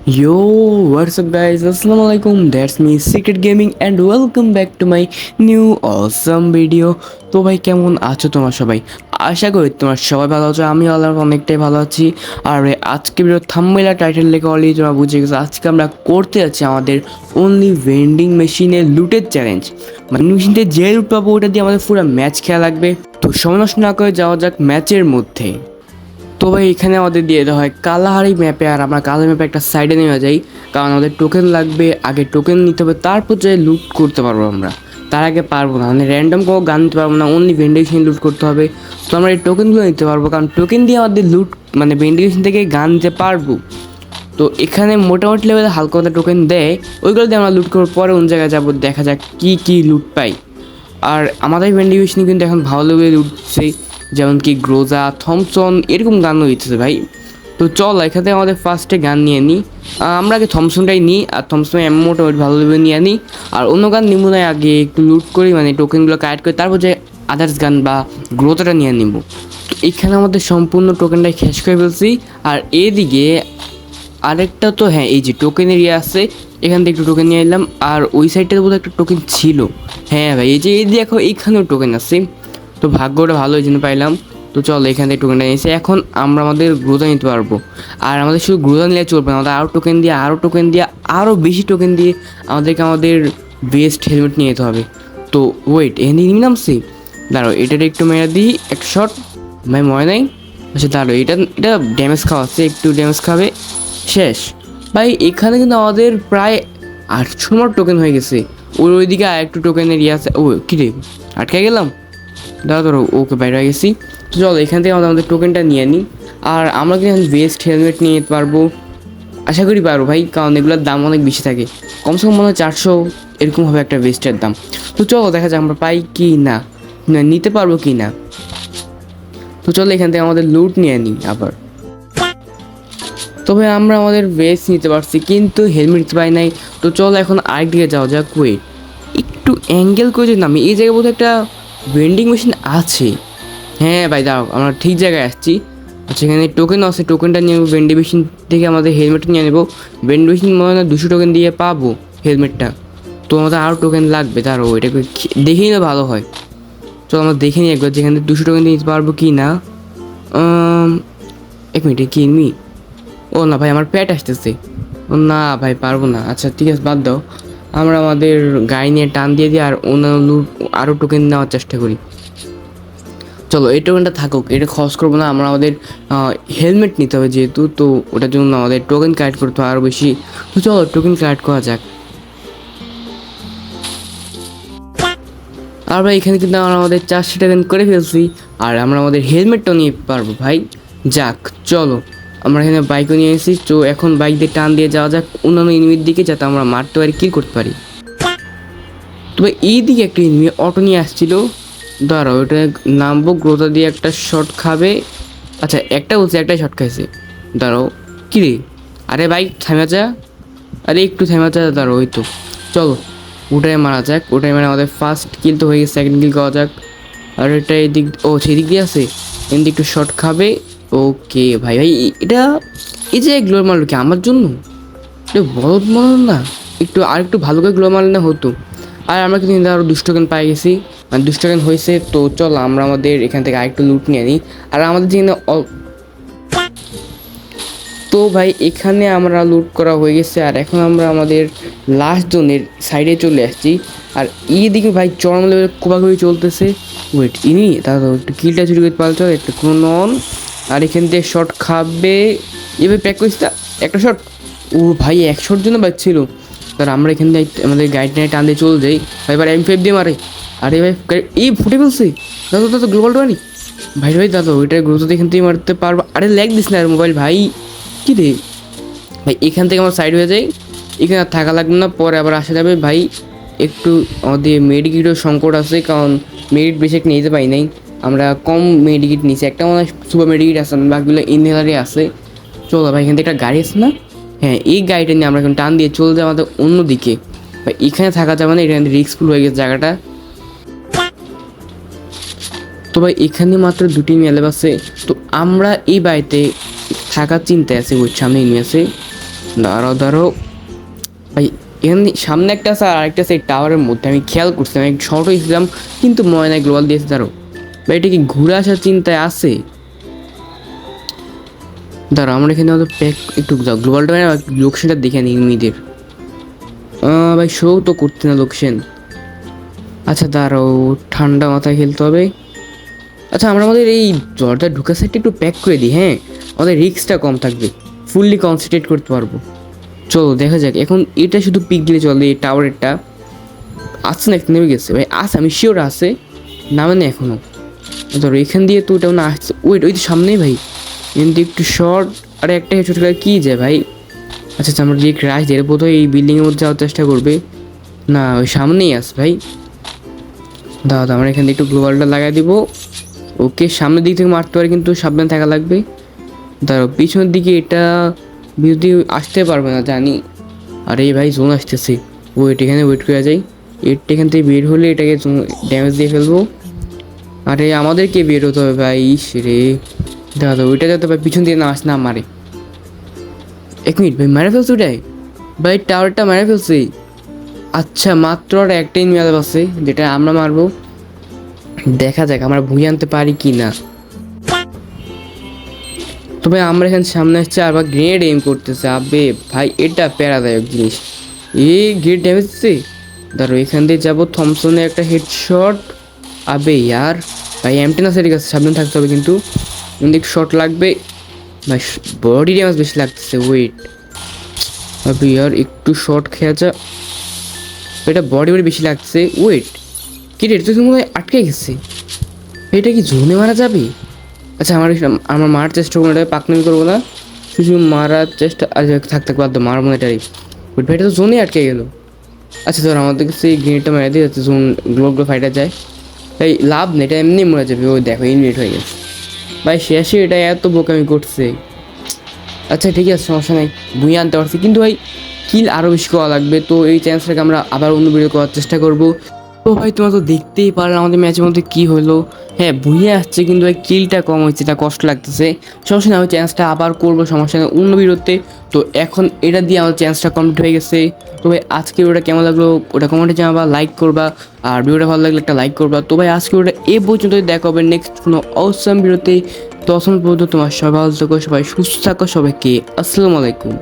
Yo, what's up guys? Assalamu alaikum. That's me Secret Gaming and welcome back to my new awesome video. তো ভাই কেমন আছো তোমরা সবাই? আশা করি তোমরা সবাই ভালো আছো। আমি আল্লাহর অনেকটাই ভালো আছি। আর আজকে ভিডিও থাম্বনেল আর টাইটেল দেখে অলরেডি তোমরা বুঝে গেছো আজকে আমরা করতে যাচ্ছি আমাদের অনলি ভেন্ডিং মেশিনের লুটের চ্যালেঞ্জ। মানে মেশিনতে যে লুট পাবো ওটা দিয়ে আমাদের পুরো ম্যাচ খেলা লাগবে। তো সময় নষ্ট না করে যাওয়া যাক ম্যাচের মধ্যে। তো ভাই এখানে আমাদের দিয়ে দেওয়া হয় কালাহারি ম্যাপে, আর আমরা কালার ম্যাপে একটা সাইডে নেমে যাই, কারণ আমাদের টোকেন লাগবে। আগে টোকেন নিতে হবে, তারপর যে লুট করতে পারবো আমরা। তার আগে পারবো না, মানে র্যান্ডম কোনো গান নিতে পারবো না, অনলি ভেন্ডিকেশন লুট করতে হবে। তো আমরা এই টোকেনগুলো নিতে পারবো, কারণ টোকেন দিয়ে আমাদের লুট মানে ভেন্ডিকেশন থেকে গান নিতে পারবো। তো এখানে মোটামুটি লেভেলে হালকা মতো টোকেন দেয়, ওইগুলো দিয়ে আমরা লুট করার পরে অন্য জায়গায় যাবো, দেখা যাক কী কী লুট পাই। আর আমাদের ভেন্ডিকেশনে কিন্তু এখন ভালো লেভেলে উঠছে, যেমন কি গ্রোজা, থমসন এরকম গানও দিতেছে ভাই। তো চল এখান থেকে আমাদের ফার্স্টে গান নিয়ে নিই। আমরা আগে থমসনটাই নিই, আর থমসন মোটামুটি ভালো লেভেলে নিয়ে নিই। আর অন্য গান নিব না, আগে একটু লুট করি, মানে টোকেনগুলো কালেক্ট করি, তারপর যে আদার্স গান বা গ্রোজাটা নিয়ে নিব। তো এখানে আমাদের সম্পূর্ণ টোকেনটাই শেষ করে ফেলছি। আর এদিকে আরেকটা তো হ্যাঁ, এই যে টোকেনের ইয়ে আছে, এখান থেকে একটু টোকেন নিয়ে এলাম। আর ওই সাইডটাতে বোধহয় একটা টোকেন ছিল। হ্যাঁ ভাই, এই যে এই দেখো এইখানেও টোকেন আছে। তো ভাগ্যটা ভালো এই জন্য পাইলাম। তো চলো এখান থেকে টোকেনটা নিয়েছি, এখন আমরা আমাদের গ্রোজা নিতে পারবো। আর আমাদের শুধু গ্রোজা নিলে চলবে না, আমাদের আরও টোকেন দিয়ে আরও বেশি টোকেন দিয়ে আমাদেরকে আমাদের বেস্ট হেলমেট নিয়ে যেতে হবে। তো ওয়েট, এখানে নিয়ে নামছি, দাঁড়ো এটার একটু মেরে দিই এক শট। ভাই মনে নাই, আচ্ছা দাঁড়ো, এটা এটা ড্যামেজ খাওয়াচ্ছে, একটু ড্যামেজ খাবে, শেষ। ভাই এখানে কিন্তু আমাদের প্রায় 800 নম্বর টোকেন হয়ে গেছে। ওইদিকে আর একটু টোকেনের ইয়ে আছে। ও কী রে, আটকে গেলাম, দাঁড়া ধরো, ওকে বাইরে হয়ে গেছি। তো চলো এখান থেকে আমাদের টোকেনটা নিয়ে নিই। আর আমরা কিন্তু এখন বেস্ট হেলমেট নিয়ে যেতে পারবো, আশা করি পারবো ভাই, কারণ এগুলোর দাম অনেক বেশি থাকে, কমসে কম মনে হয় 400 এরকম হবে একটা বেস্টের দাম। তো চলো দেখা যাক আমরা পাই কি না, নিতে পারবো কি না। তো চলো এখান থেকে আমাদের লুট নিয়ে নিই আবার। তবে আমরা আমাদের বেস নিতে পারছি, কিন্তু হেলমেট নিতে পারি নাই। তো চলো এখন আরেক দিকে যাওয়া যাক। ওয়েট, একটু অ্যাঙ্গেল করে যদি নামি, এই জায়গায় বোধহয় একটা ভেন্ডিং মেশিন আছে। হ্যাঁ ভাই দাও, আমরা ঠিক জায়গায় আসছি। আচ্ছা এখানে টোকেন আছে, টোকেনটা নিয়ে নেবো, ভেন্ডিং মেশিন থেকে আমাদের হেলমেটটা নিয়ে নেবো। ভেন্ডিং মেশিন মনে হয় 200 টোকেন দিয়ে পাবো হেলমেটটা। তো আমাদের আরও টোকেন লাগবে, তারও এটাকে দেখে নিলে ভালো হয়। চলো আমরা দেখে নিই একবার, যেখানে 200 টোকেন দিয়ে নিতে পারবো কি না। এক মিনিটে কিনবি, ও না ভাই আমার পেট আসতেছে, ও না ভাই পারবো না। আচ্ছা ঠিক আছে, বাদ দাও, আমরা আমাদের গাড়ি নিয়ে টান দিয়ে দিই, আর অন্যান্য লুট আরও টোকেন নেওয়ার চেষ্টা করি। চলো এই টোকেনটা থাকুক, এটা খরচ করবো না, আমরা আমাদের হেলমেট নিতে হবে যেহেতু, তো ওটার জন্য আমাদের টোকেন কালেক্ট করতে হবে আরও বেশি। তো চলো টোকেন কালেক্ট করা যাক। আর ভাই এখানে কিন্তু আমরা আমাদের 400 টোকেন করে ফেলছি, আর আমরা আমাদের হেলমেটটাও নিয়ে পারবো ভাই। যাক চলো, আমরা এখানে বাইকও নিয়ে এসেছি। তো এখন বাইক দিয়ে টান দিয়ে যাওয়া যাক অন্যান্য এনিমির দিকে, যাতে আমরা মারতে পারি, কিল করতে পারি। তবে এই দিকে একটা এনিমি অটো নিয়ে আসছিল, দাঁড়াও ওটা নামবো, গ্রোথা দিয়ে একটা শট খাবে। আচ্ছা একটা বলছে, একটাই শট খাইছে, দাঁড়াও কী রে, আরে বাইক থামা যা, আরে একটু থামা যা, দাঁড়াও ওই তো। চলো ওটাই মারা যাক, ওটাই মানে আমাদের ফার্স্ট কিল তো হয়ে গেছে, সেকেন্ড কিল করা যাক। আর এটা এদিক, ও সেদিক দিয়ে আছে, এদিকে একটু শট খাবে। ওকে ভাই ভাই এটা, এই যে গ্লোর মারলো কি আমার জন্য, এটা বলদ মনে না, একটু আর একটু ভালো করে গ্লো মারলে না হতো। আর আমরা কিন্তু আরও 200 টোকেন পাই গেছি, মানে 200 টোকেন হয়েছে। তো চল আমরা আমাদের এখান থেকে আরেকটু লুট নিয়ে নিই। আর আমাদের যেখানে তো ভাই এখানে আমরা লুট করা হয়ে গেছে, আর এখন আমরা আমাদের লাস্ট জোনের সাইডে চলে আসছি। আর এইদিকে ভাই চরম লেভেলে কোবাকুবি চলতেছে। ওয়েট ইনি দাদা একটু কিলটা চুরি করতে পারছো, একটা কোনো নন। আর এখান থেকে শট খাবে, এভাবে প্যাক করিস তা একটা শট। ও ভাই 1 শট জন্য বাজছিল। তার আমরা এখান থেকে আমাদের গাইড নিয়ে টান দিয়ে চলে যাই। ভাই এবার M5 দিয়ে মারে, আরে ভাই এই ফুটে ফেলছে, দাদা দাদা গ্লোবাল টোয়ানি। ভাই ভাই দাদা ওইটার গ্রোথ এখান থেকে মারতে পারবো। আরে ল্যাগ দিস না আর মোবাইল ভাই, কী রে ভাই, এখান থেকে আমার সাইড হয়ে যায়, এখানে আর থাকা লাগবে না, পরে আবার আসা যাবে ভাই। একটু আমাদের মেডিকিটও সংকট আছে, কারণ মেডিট বেশি একটা নিতে পারি নাই, আমরা কম মেডিকিট নিচ্ছি, একটা মনে হয় সুপার মেডিকিট আছে, বাকিগুলো ইনহেলারই আছে। চলো ভাই এখান থেকে একটা গাড়ি আছে না, হ্যাঁ এই গাড়িটা নিয়ে আমরা এখন টান দিয়ে চলে যাই আমাদের অন্যদিকে। ভাই এখানে থাকা যাবে না, এখানে রিস্কফুল হয়ে গেছে জায়গাটা। তো ভাই এখানে মাত্র 2টি মেলে আছে, তো আমরা এই বাড়িতে থাকার চিন্তায় আছি, ওই সামনে নিয়ে আছে। দাঁড়াও দাঁড়াও ভাই, এখানে সামনে একটা আছে আর একটা আছে এই টাওয়ারের মধ্যে। আমি খেয়াল করছিলাম, আমি শর্ট হয়েছিলাম কিন্তু ময়নায় গ্লোবাল দিয়েছে। দাঁড়ো ভাই, এটা কি ঘুরে আসার চিন্তায় আছে? দাঁড়াও আমরা এখানে হয়তো প্যাক একটু গ্লোবালটা লোকেশনটা দেখে নিই মেয়েদের। ভাই শো তো করতে না লোকেশন। আচ্ছা দাঁড়াও, ঠান্ডা মাথায় খেলতে হবে। আচ্ছা আমরা আমাদের এই দরজা ঢুকা সাইডটা একটু প্যাক করে দিই, হ্যাঁ আমাদের রিস্কটা কম থাকবে, ফুললি কনসেন্ট্রেট করতে পারবো। চলো দেখা যাক। এখন এটা শুধু পিক দিলে চলে, এই টাওয়ারেরটা আসছে না, একটু নেমে গেছে ভাই, আছে আমি শিওর আছে, নামে না এখনো। ধরো এখান দিয়ে তো ওটা না আসছে, ওই ওই তো সামনেই ভাই, কিন্তু একটু শর্ট। আরে একটা ছোটো কী যায় ভাই। আচ্ছা আচ্ছা, আমরা যে ক্রাশ দিয়ে বোধহয় এই বিল্ডিংয়ের মধ্যে যাওয়ার চেষ্টা করবে। না ওই সামনেই আস ভাই। দাদা আমরা এখান থেকে একটু গ্লোবালটা লাগাই দিব। ওকে সামনের দিক থেকে মারতে পারে কিন্তু সাবধানে থাকা লাগবে। ধরো পিছনের দিকে এটা যদি আসতে পারবে না জানি। আরে ভাই জোন আসতেছে, ওয়েট এখানে ওয়েট করে যাই। এটা এখান থেকে বের হলে এটাকে ড্যামেজ দিয়ে ফেলবো। আরে আমাদেরকে বের হতে হবে ভাই, রে দাদা ওইটা যাতে ভাই পিছন দিয়ে না আস না মারে। এক মিনিট ভাই, মেরে ফেলছে ওটাই ভাই, টাওয়ারটা মেরে ফেলছে। আচ্ছা মাত্র আর একটা ইনমিয়াল আছে যেটা আমরা মারবো। দেখা যাক আমরা ভুই আনতে পারি কি না। তবে আমরা এখানে সামনে আসছে আর গ্রেনেড এম করতেছে। আবে ভাই এটা প্যারাদায়ক জিনিস, এই গ্রেড ড্যামেজ দিচ্ছে। ধরো এখান দিয়ে যাবো, থমসনের একটা হেডশট। আবে ইয়ার ভাই অ্যামটেনাসের কাছে সাবধান থাকতে হবে কিন্তু একটু শট লাগবে ভাই, বডি ড্যামেজ বেশি লাগতেছে। ওয়েট আবে ইয়ার একটু শর্ট খেয়া যা, এটা বডি বেশি লাগছে। ওয়েট কি রে, তো মনে হয় আটকে গেছে, এটা কি জোনে মারা যাবে? আচ্ছা আমার মারার চেষ্টা করবো, এটা পাকনামি করবো না, শুধু মারার চেষ্টা। আচ্ছা থাকতে বাধ্য মারবো না এটারই। ওই ভাইটা তো জোনে আটকে গেলো। আচ্ছা ধর আমাদেরকে সেই গ্রেনেডটা মেরে দিয়ে যাচ্ছে, জোন গ্লোবগুলো ফাইটার যায়। ভাই লাভ নেই, এটা এমনি মরে যাবে। ওই দেখো ইনমিনিট হয়ে গেছে ভাই, শেষে এটা এত বোকামি করছে। আচ্ছা ঠিক আছে সমস্যা নাই, ভুঁইয়ে আনতে পারছি কিন্তু ভাই কিল আরও বেশি করা লাগবে। তো এই চ্যান্সটাকে আমরা আবার অন্য ভিডিও করার চেষ্টা করবো। তো ভাই তোমরা তো দেখতেই পারলে আমাদের ম্যাচের মধ্যে কী হলো। হ্যাঁ ভুঁইয়ে আসছে কিন্তু ভাই কিলটা কম হচ্ছে, এটা কষ্ট লাগতেছে। সমস্যা নেই, আমি চ্যান্সটা আবার করবো, সমস্যা নেই অন্য ভিডিওতে। তো এখন এটা দিয়ে আমার চ্যান্সটা কমপ্লিট হয়ে গেছে। তো ভাই আজকে ওটা কেমন লাগলো ওটা কমেন্টে জানাবা, লাইক করবা, আর ভিডিওটা ভালো লাগলে একটা লাইক করবা। তো ভাই আজকে ওটা এ পর্যন্ত দেখা হবে নেক্সট কোনো অসাম ভিডিওতে। তখন পর্যন্ত তোমার সবাই ভালো থাকো, সবাই সুস্থ থাকো, সবাইকে আসসালামু আলাইকুম।